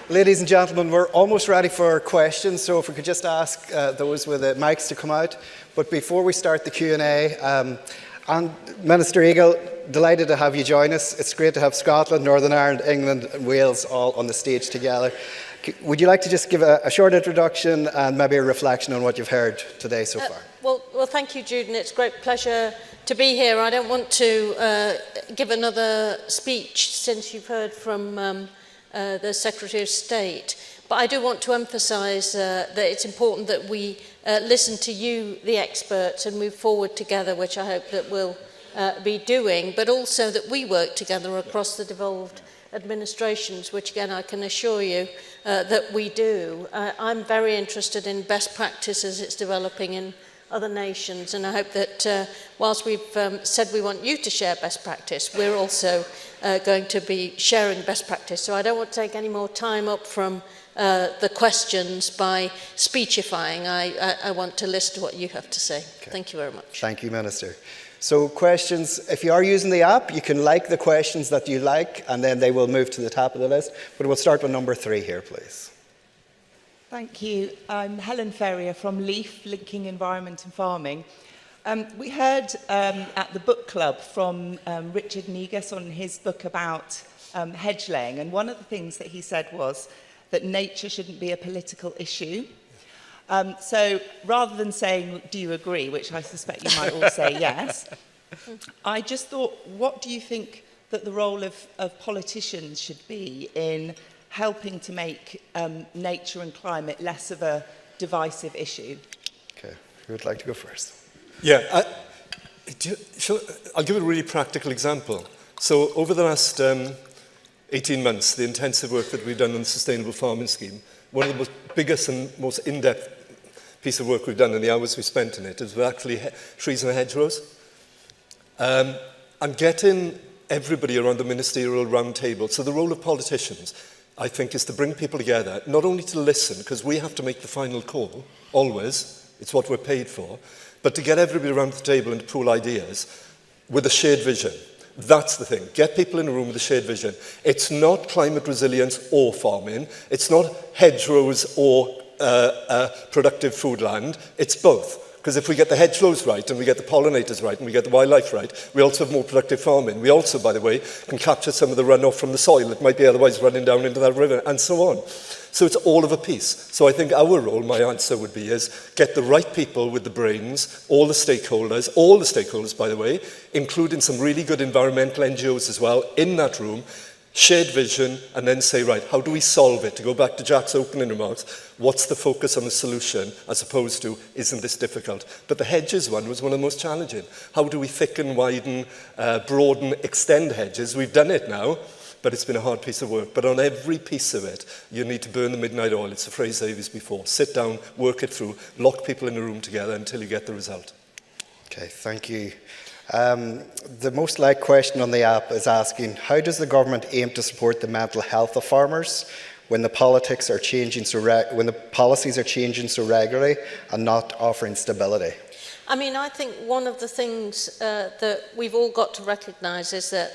Ladies and gentlemen, we're almost ready for questions, so if we could just ask those with the mics to come out. But before we start the Q&A, and Minister Eagle, delighted to have you join us. It's great to have Scotland, Northern Ireland, England and Wales all on the stage together. Would you like to just give a short introduction and maybe a reflection on what you've heard today so far? Well, thank you, Jude, and it's a great pleasure to be here. I don't want to give another speech since you've heard from the Secretary of State, but I do want to emphasise that it's important that we listen to you, the experts, and move forward together, which I hope that we'll be doing, but also that we work together across the devolved administrations, which again I can assure you that we do. I'm very interested in best practices it's developing in other nations, and I hope that whilst we've said we want you to share best practice, we're also going to be sharing best practice. So I don't want to take any more time up from the questions by speechifying. I want to listen to what you have to say. Okay. Thank you very much. Thank you, Minister. So questions, if you are using the app, you can like the questions that you like, and then they will move to the top of the list. But we'll start with number 3 here, please. Thank you. I'm Helen Ferrier from LEAF, Linking Environment and Farming. We heard at the book club from Richard Negus on his book about hedge laying, and one of the things that he said was that nature shouldn't be a political issue. So rather than saying, do you agree, which I suspect you might all say yes, I just thought, what do you think that the role of politicians should be in helping to make nature and climate less of a divisive issue? Okay, who would like to go first? Yeah, I'll give a really practical example. So over the last 18 months, the intensive work that we've done on the Sustainable Farming Scheme, one of the biggest and most in-depth piece of work we've done and the hours we spent in it is actually trees and hedgerows. And getting everybody around the ministerial round table. So the role of politicians, I think, is to bring people together, not only to listen, because we have to make the final call, always, it's what we're paid for, but to get everybody around the table and to pool ideas with a shared vision. That's the thing. Get people in a room with a shared vision. It's not climate resilience or farming. It's not hedgerows or productive food land. It's both. Because if we get the hedgerows right, and we get the pollinators right, and we get the wildlife right, we also have more productive farming. We also, by the way, can capture some of the runoff from the soil that might be otherwise running down into that river, and so on. So it's all of a piece. So I think our role, my answer would be, is get the right people with the brains, all the stakeholders, by the way, including some really good environmental NGOs as well, in that room, shared vision, and then say, right, how do we solve it? To go back to Jack's opening remarks, what's the focus on the solution, as opposed to, isn't this difficult? But the hedges one was one of the most challenging. How do we thicken, widen, broaden, extend hedges? We've done it now, but it's been a hard piece of work. But on every piece of it, you need to burn the midnight oil. It's a phrase they've used before. Sit down, work it through, lock people in a room together until you get the result. Okay, thank you. The most liked question on the app is asking, how does the government aim to support the mental health of farmers when the policies are changing so regularly and not offering stability? I mean, I think one of the things that we've all got to recognise is that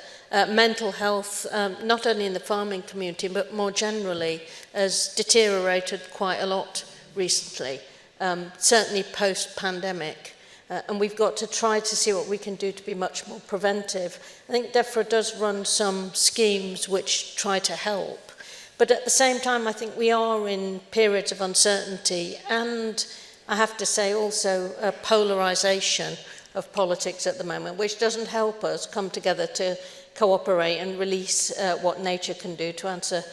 mental health, not only in the farming community, but more generally, has deteriorated quite a lot recently, certainly post-pandemic. And we've got to try to see what we can do to be much more preventive. I think Defra does run some schemes which try to help. But at the same time, I think we are in periods of uncertainty and, I have to say, also a polarisation of politics at the moment, which doesn't help us come together to cooperate and release what nature can do. To answer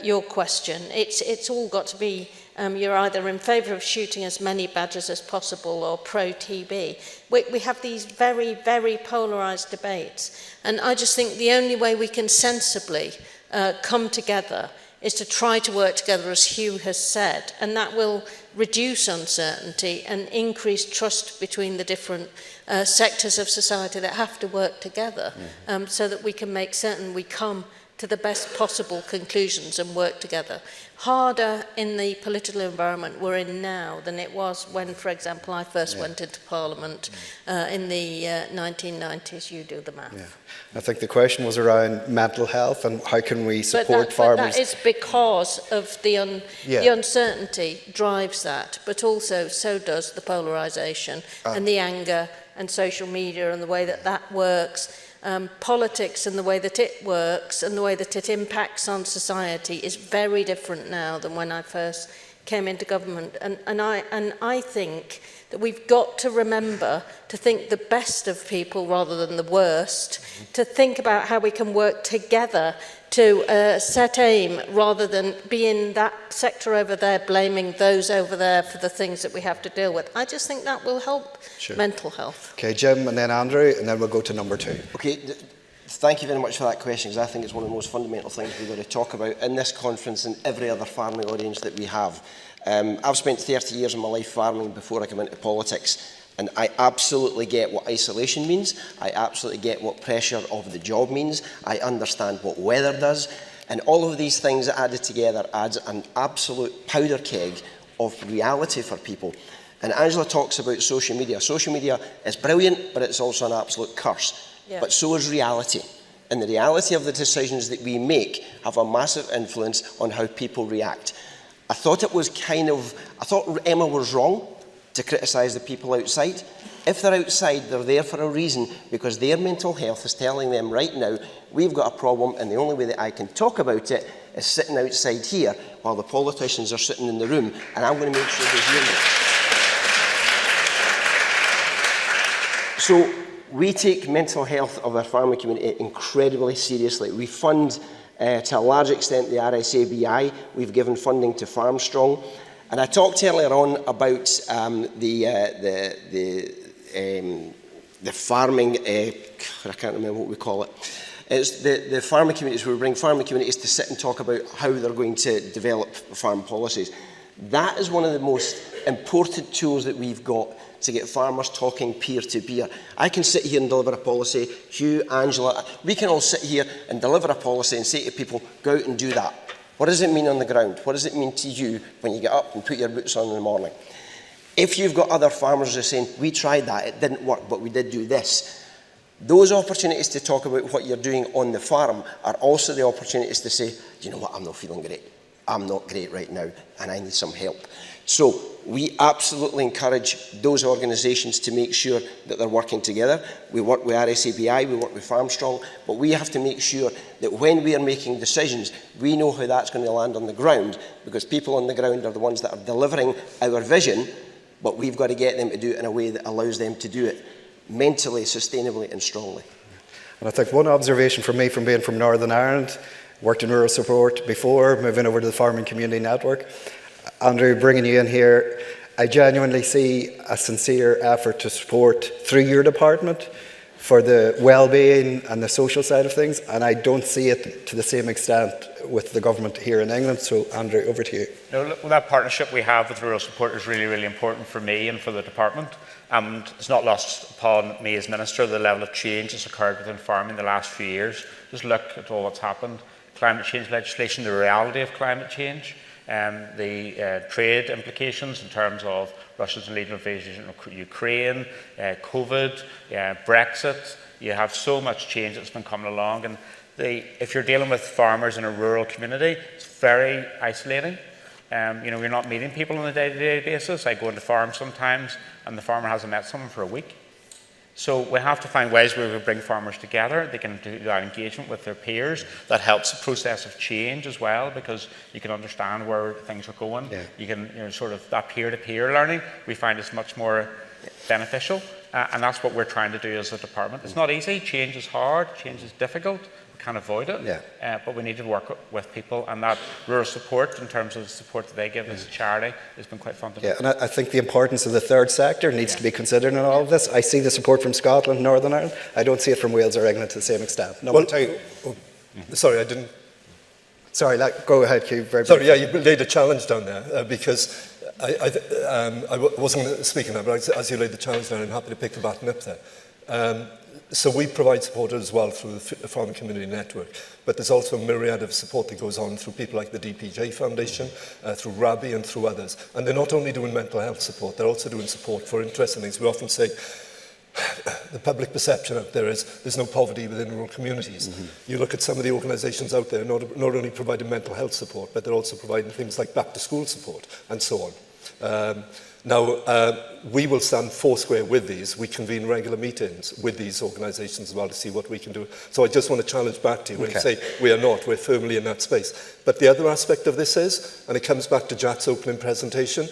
your question, it's all got to be, you're either in favour of shooting as many badgers as possible or pro-TB. We have these very, very polarised debates. And I just think the only way we can sensibly come together is to try to work together, as Hugh has said, and that will reduce uncertainty and increase trust between the different sectors of society that have to work together, so that we can make certain we come to the best possible conclusions and work together. Harder in the political environment we're in now than it was when, for example, I first went into Parliament in the 1990s. You do the math. Yeah. I think the question was around mental health and how can we support farmers. But that is because of the uncertainty drives that, but also so does the polarisation and the anger and social media and the way that that works. Politics and the way that it works and the way that it impacts on society is very different now than when I first came into government. And I think that we've got to remember to think the best of people rather than the worst, to think about how we can work together to set aim rather than be in that sector over there blaming those over there for the things that we have to deal with. I just think that will help mental health. Okay, Jim and then Andrew, and then we'll go to number 2. Okay, thank you very much for that question, because I think it's one of the most fundamental things we've got to talk about in this conference and every other farming audience that we have. I've spent 30 years of my life farming before I came into politics. And I absolutely get what isolation means. I absolutely get what pressure of the job means. I understand what weather does. And all of these things added together adds an absolute powder keg of reality for people. And Angela talks about social media. Social media is brilliant, but it's also an absolute curse. Yeah. But so is reality. And the reality of the decisions that we make have a massive influence on how people react. I thought Emma was wrong to criticise the people outside. If they're outside, they're there for a reason, because their mental health is telling them right now, we've got a problem, and the only way that I can talk about it is sitting outside here while the politicians are sitting in the room, and I'm going to make sure they hear me. So we take mental health of our farming community incredibly seriously. We fund, to a large extent, the RSABI. We've given funding to Farmstrong. And I talked earlier on about the farming, I can't remember what we call it. It's the farming communities, where we bring farming communities to sit and talk about how they're going to develop farm policies. That is one of the most important tools that we've got to get farmers talking peer to peer. I can sit here and deliver a policy, Hugh, Angela, we can all sit here and deliver a policy and say to people, go out and do that. What does it mean on the ground? What does it mean to you when you get up and put your boots on in the morning? If you've got other farmers who are saying, we tried that, it didn't work, but we did do this, those opportunities to talk about what you're doing on the farm are also the opportunities to say, you know what, I'm not feeling great. I'm not great right now, and I need some help. So we absolutely encourage those organisations to make sure that they're working together. We work with RSABI, we work with Farmstrong, but we have to make sure that when we are making decisions, we know how that's going to land on the ground, because people on the ground are the ones that are delivering our vision, but we've got to get them to do it in a way that allows them to do it mentally, sustainably and strongly. And I think one observation from me from being from Northern Ireland, worked in rural support before, moving over to the Farming Community Network. Andrew, bringing you in here, I genuinely see a sincere effort to support through your department for the well-being and the social side of things, and I don't see it to the same extent with the government here in England. So, Andrew, over to you. No, well, that partnership we have with rural support is really, really important for me and for the department. And it's not lost upon me as Minister the level of change that's occurred within farming the last few years. Just look at all that's happened. Climate change legislation, the reality of climate change, the trade implications in terms of Russia's illegal invasion of Ukraine, COVID, Brexit. You have so much change that's been coming along, and if you're dealing with farmers in a rural community, it's very isolating. You're not meeting people on a day-to-day basis. I go into farms sometimes, and the farmer hasn't met someone for a week. So we have to find ways where we bring farmers together. They can do that engagement with their peers. That helps the process of change as well, because you can understand where things are going. Yeah. You can, sort of that peer-to-peer learning, we find is much more beneficial. And that's what we're trying to do as a department. It's not easy. Change is hard. Change is difficult. We can't avoid it. Yeah. But we need to work with people, and that rural support, in terms of the support that they give as a charity, has been quite fundamental. Yeah, and I think the importance of the third sector needs to be considered in all of this. I see the support from Scotland, Northern Ireland. I don't see it from Wales or England to the same extent. Number two. Sorry, I didn't. Sorry, go ahead, Hugh. Sorry, yeah, you laid a challenge down there because I wasn't speaking now, but as you laid the challenge down, I'm happy to pick the baton up there. So we provide support as well through the Farming Community Network, but there's also a myriad of support that goes on through people like the DPJ Foundation, through RABI and through others. And they're not only doing mental health support, they're also doing support for interesting things. We often say the public perception out there is there's no poverty within rural communities. You look at some of the organisations out there not only providing mental health support, but they're also providing things like back to school support and so on. Now, we will stand foursquare with these. We convene regular meetings with these organisations as well to see what we can do. So I just want to challenge back to you when you say we are not, we're firmly in that space. But the other aspect of this is, and it comes back to Jack's opening presentation,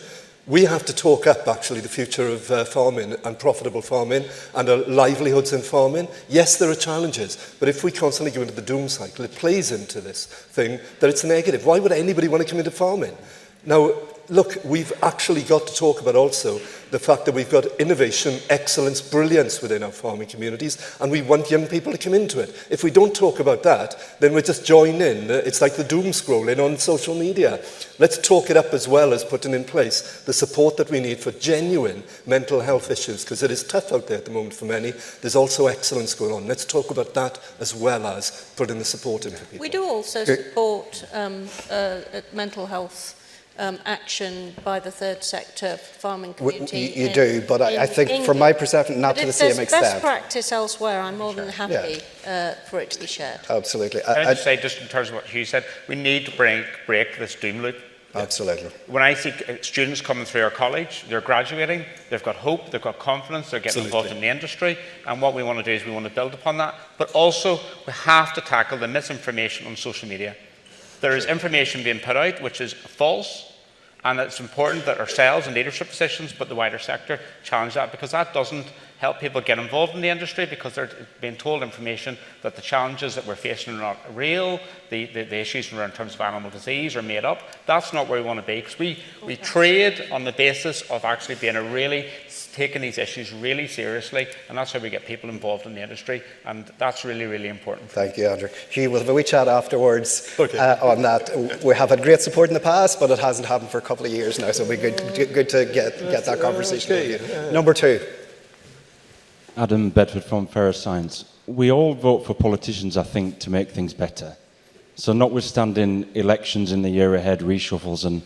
we have to talk up actually the future of farming and profitable farming and our livelihoods in farming. Yes, there are challenges, but if we constantly go into the doom cycle, it plays into this thing that it's negative. Why would anybody want to come into farming? Now, look, we've actually got to talk about also the fact that we've got innovation, excellence, brilliance within our farming communities, and we want young people to come into it. If we don't talk about that, then we just join in. It's like the doom scrolling on social media. Let's talk it up as well as putting in place the support that we need for genuine mental health issues, because it is tough out there at the moment for many. There's also excellence going on. Let's talk about that as well as putting the support in for people. We do also support mental health action by the third sector farming community. You do, but I think from my perception, not to the same extent. But if there's best practice elsewhere, I'm more than happy for it to be shared. Absolutely. Can I just say, just in terms of what Hugh said, we need to break this doom loop. Absolutely. When I see students coming through our college, they're graduating, they've got hope, they've got confidence, they're getting involved in the industry, and what we want to do is we want to build upon that, but also we have to tackle the misinformation on social media. There is information being put out which is false, and it's important that ourselves in leadership positions, but the wider sector, challenge that, because that doesn't help people get involved in the industry, because they're being told information that the challenges that we're facing are not real, the issues in terms of animal disease are made up. That's not where we want to be, because we trade on the basis of actually taking these issues really seriously, and that's how we get people involved in the industry, and that's really, really important. Thank you, Andrew. Hugh, we'll have a wee chat afterwards on that. We have had great support in the past, but it hasn't happened for a couple of years now, so it'll be good to get that conversation with you. Number two. Adam Bedford from Fairlie Science. We all vote for politicians, I think, to make things better. So notwithstanding elections in the year ahead, reshuffles and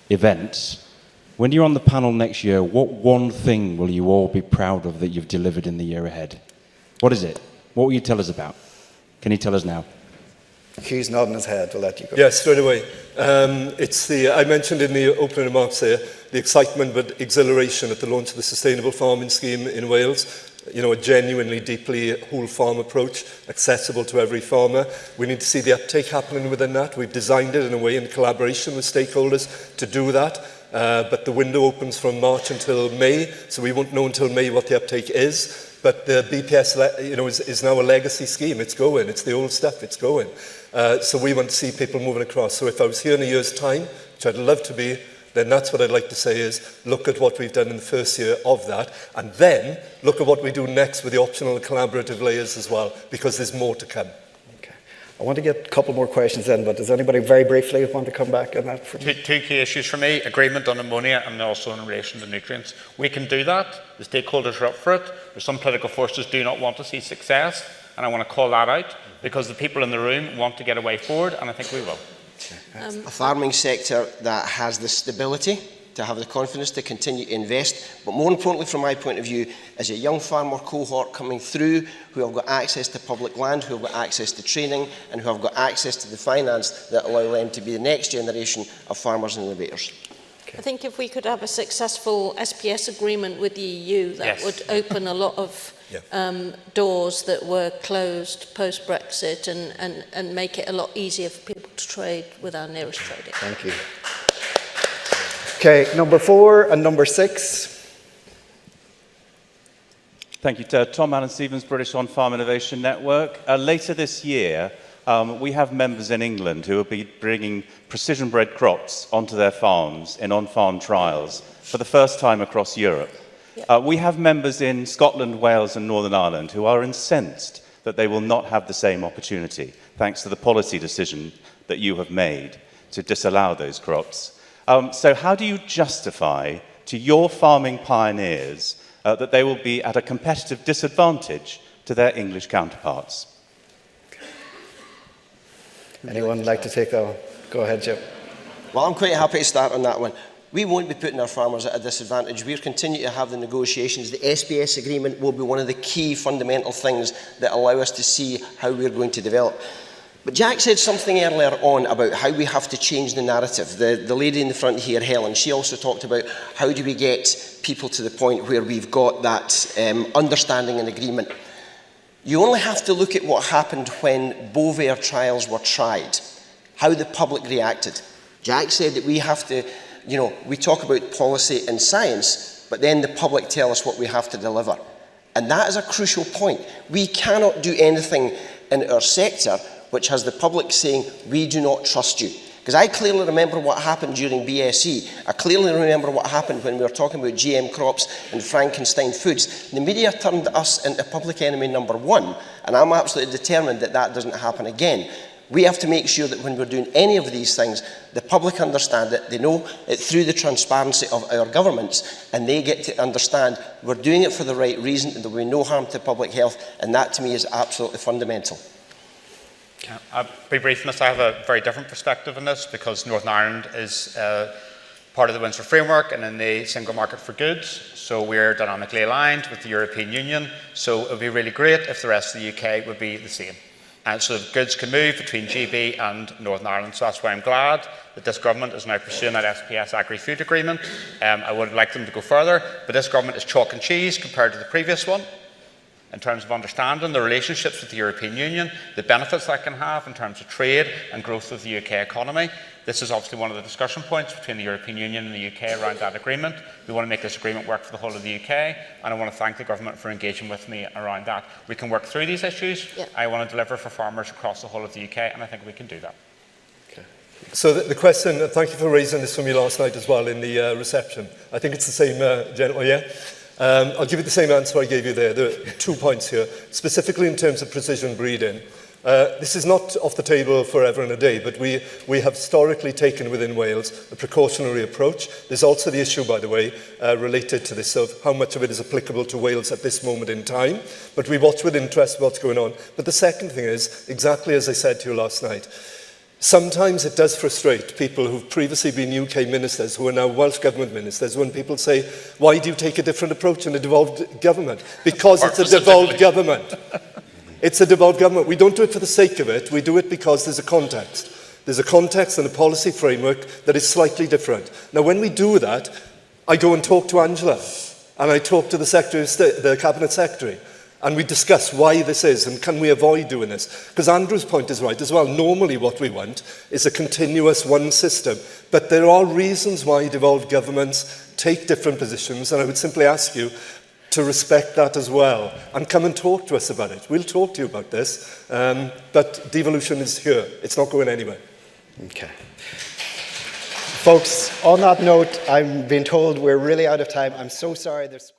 events, when you're on the panel next year, what one thing will you all be proud of that you've delivered in the year ahead? What is it? What will you tell us about? Can you tell us now? Hugh's nodding his head. We'll let you go. Yes, straight away. I mentioned in the opening remarks there, the excitement but exhilaration at the launch of the Sustainable Farming Scheme in Wales. You know, a genuinely, deeply whole farm approach, accessible to every farmer. We need to see the uptake happening within that. We've designed it in a way in collaboration with stakeholders to do that. But the window opens from March until May, so we won't know until May what the uptake is. But the BPS, is now a legacy scheme. It's going. It's the old stuff. It's going. So we want to see people moving across. So if I was here in a year's time, which I'd love to be, then that's what I'd like to say is look at what we've done in the first year of that, and then look at what we do next with the optional and collaborative layers as well, because there's more to come. Okay. I want to get a couple more questions in, but does anybody very briefly want to come back on that? Two key issues for me, agreement on ammonia and also in relation to nutrients. We can do that. The stakeholders are up for it. There's some political forces do not want to see success, and I want to call that out, because the people in the room want to get a way forward, and I think we will. A farming sector that has the stability to have the confidence to continue to invest, but more importantly from my point of view, as a young farmer cohort coming through who have got access to public land, who have got access to training, and who have got access to the finance that allow them to be the next generation of farmers and innovators. I think if we could have a successful SPS agreement with the EU, that would open a lot of doors that were closed post-Brexit and make it a lot easier for people to trade with our nearest trading. Thank you. Okay, number 4 and number 6. Thank you. Tom Allen Stevens, British On-Farm Innovation Network. Later this year, we have members in England who will be bringing precision-bred crops onto their farms in on-farm trials for the first time across Europe. We have members in Scotland, Wales and Northern Ireland who are incensed that they will not have the same opportunity, thanks to the policy decision that you have made to disallow those crops. So how do you justify to your farming pioneers that they will be at a competitive disadvantage to their English counterparts. Anyone like to take that one? Go ahead, Jim. Well, I'm quite happy to start on that one. We won't be putting our farmers at a disadvantage. We'll continue to have the negotiations. The SBS agreement will be one of the key fundamental things that allow us to see how we're going to develop. But Jack said something earlier on about how we have to change the narrative. The lady in the front here, Helen, she also talked about how do we get people to the point where we've got that understanding and agreement. You only have to look at what happened when Bovaer trials were tried, how the public reacted. Jack said that we have to, we talk about policy and science, but then the public tell us what we have to deliver. And that is a crucial point. We cannot do anything in our sector which has the public saying, we do not trust you. Because I clearly remember what happened during BSE. I clearly remember what happened when we were talking about GM crops and Frankenstein foods. The media turned us into public enemy number one, and I'm absolutely determined that that doesn't happen again. We have to make sure that when we're doing any of these things, the public understand it, they know it through the transparency of our governments, and they get to understand we're doing it for the right reason and there will be no harm to public health, and that to me is absolutely fundamental. I'll be brief on this. I have a very different perspective on this because Northern Ireland is part of the Windsor framework and in the single market for goods. So we're dynamically aligned with the European Union. So it would be really great if the rest of the UK would be the same. And so the goods can move between GB and Northern Ireland. So that's why I'm glad that this government is now pursuing that SPS agri-food agreement. I would like them to go further, but this government is chalk and cheese compared to the previous one, in terms of understanding the relationships with the European Union, the benefits that can have in terms of trade and growth of the UK economy. This is obviously one of the discussion points between the European Union and the UK around that agreement. We want to make this agreement work for the whole of the UK, and I want to thank the government for engaging with me around that. We can work through these issues. Yep. I want to deliver for farmers across the whole of the UK, and I think we can do that. Okay. So the question, thank you for raising this for me last night as well in the reception. I think it's the same gentleman, yeah? I'll give you the same answer I gave you there. There are 2 points here, specifically in terms of precision breeding. This is not off the table forever and a day, but we have historically taken within Wales a precautionary approach. There's also the issue, by the way, related to this of how much of it is applicable to Wales at this moment in time. But we watch with interest what's going on. But the second thing is, exactly as I said to you last night, sometimes it does frustrate people who've previously been UK ministers, who are now Welsh Government ministers, when people say, why do you take a different approach in a devolved government? Because it's a devolved government. It's a devolved government. We don't do it for the sake of it. We do it because there's a context. There's a context and a policy framework that is slightly different. Now, when we do that, I go and talk to Angela, and I talk to the Secretary of State, the Cabinet Secretary, and we discuss why this is and can we avoid doing this. Because Andrew's point is right as well. Normally what we want is a continuous one system. But there are reasons why devolved governments take different positions, and I would simply ask you to respect that as well and come and talk to us about it. We'll talk to you about this, but devolution is here. It's not going anywhere. Okay. Folks, on that note, I'm being told we're really out of time. I'm so sorry.